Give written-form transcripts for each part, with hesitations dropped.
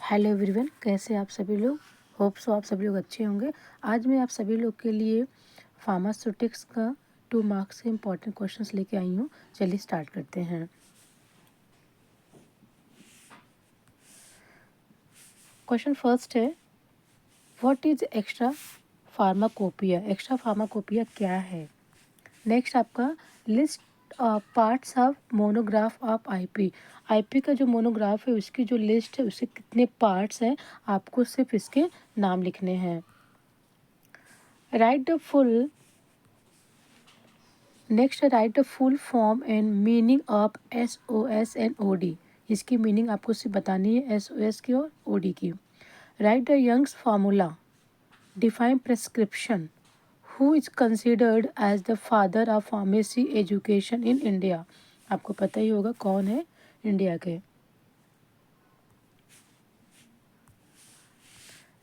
Hello everyone, कैसे आप सभी लोग। होप सो आप सभी लोग अच्छे होंगे। आज मैं आप सभी लोग के लिए फार्मास्यूटिक्स का 2 मार्क्स के इम्पोर्टेंट क्वेश्चंस लेके आई हूँ। चलिए स्टार्ट करते हैं। क्वेश्चन फर्स्ट है, what is extra pharmacopoeia. Extra pharmacopoeia क्या है। नेक्स्ट आपका list parts of monograph of IP. IP का जो मोनोग्राफ है उसकी जो लिस्ट है उसके कितने पार्ट्स हैं, आपको सिर्फ इसके नाम लिखने हैं। Write the full next write the full form and meaning of SOS and OD। इसकी मीनिंग आपको सिर्फ बतानी है, SOS की और OD की। Write the Young's formula. Define prescription. Who is considered as the father of pharmacy education in India. आपको पता ही होगा कौन है इंडिया के।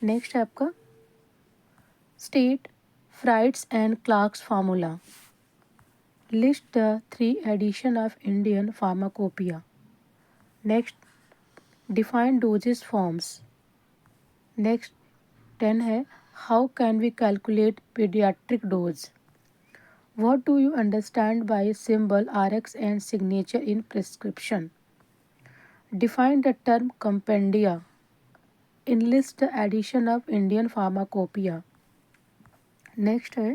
नेक्स्ट है आपका state Fried's and Clark's formula. List the 3 edition of Indian Pharmacopoeia. Next, define dosage forms. Next 10 है how can we calculate pediatric dose. What do you understand by symbol RX and signature in prescription. Define the term compendia. Enlist the edition of Indian Pharmacopoeia. Next है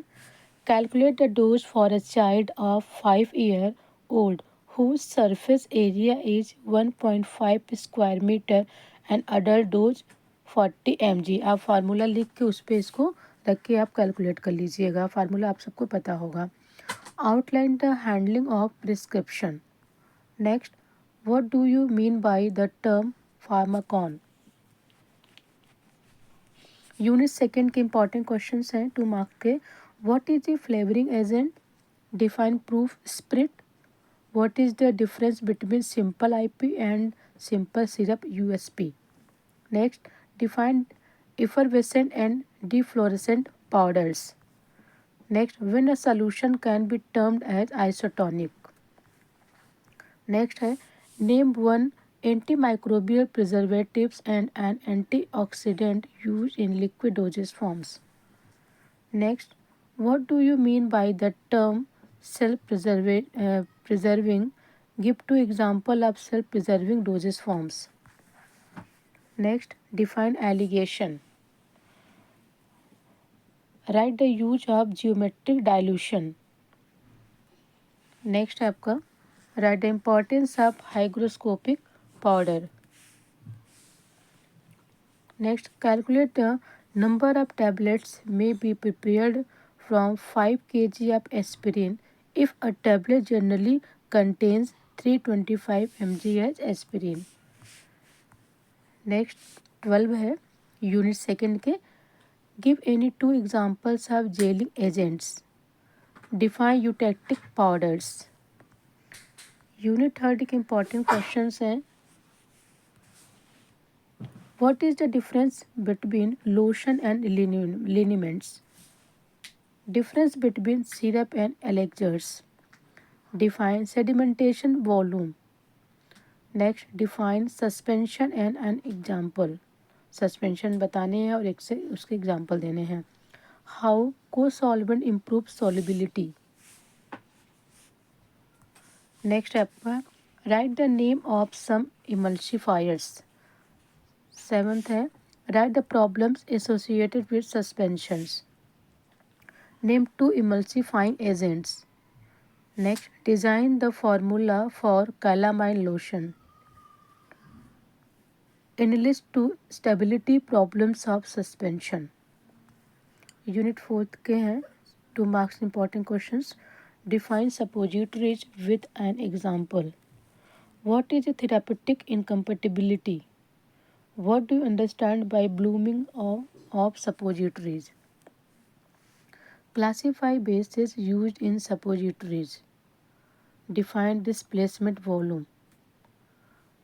calculate the dose for a child of 5-year-old whose surface area is 1.5 square meter and adult dose 40 mg। आप formula लिख के उस पर इसको रख के आप कैलकुलेट कर लीजिएगा। फार्मूला आप सबको पता होगा। Outline the handling of prescription. Next, what do you mean by the term Pharmacon. Unit second के इंपॉर्टेंट क्वेश्चन हैं 2 मार्क के। What is the flavouring agent. Define proof spirit. What is the difference between simple IP and simple syrup USP। Next, define effervescent and deflorescent powders. Next, when a solution can be termed as isotonic. Next है name one antimicrobial preservatives and an antioxidant used in liquid dosage forms. Next, what do you mean by the term self-preserving? Give 2 example of self-preserving dosage forms. Next, define alligation. Write the use of geometric dilution. Next है आपका write the importance of hygroscopic powder. Next, calculate the number of tablets may be prepared from 5 kg of aspirin if a tablet generally contains 325 mg as aspirin. Next 12 है unit second के। Give any 2 examples of gelling agents. Define eutectic powders. Unit third के important question हैं। What is the difference between lotion and liniments. Difference between syrup and elixirs. Define sedimentation volume. Next, define suspension and an example. Suspension बताने हैं और एक से उसके example देने हैं। How cosolvent improve solubility. Next आपका write the name of some emulsifiers. 7th है write the problems associated with suspensions. Name 2 emulsifying agents. Next, design the formula for calamine lotion. Enlist 2 stability problems of suspension. Unit 4 के हैं 2 marks important questions. Define suppositories with an example. What is therapeutic incompatibility. What do you understand by blooming of suppositories. Classify basis used in suppositories. Define displacement volume.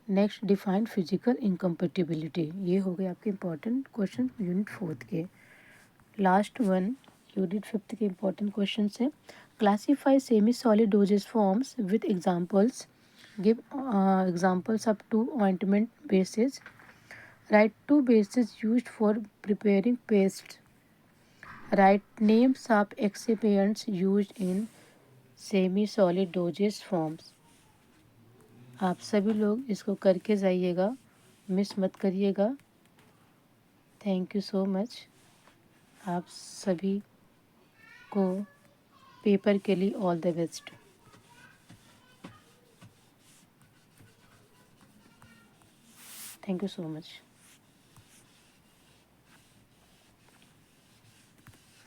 Next, define physical incompatibility. ये हो गए आपके important question unit 4 के। Last one unit 5 के important question है। Classify semi solid dosage forms with examples. Give examples of 2 ointment bases. Write two bases used for preparing pastes. Write names of excipients used in semi solid doses forms. आप सभी लोग इसको करके जाइएगा, miss मत करिएगा। Thank you so much. आप सभी को पेपर के लिए all the best. Thank you so much.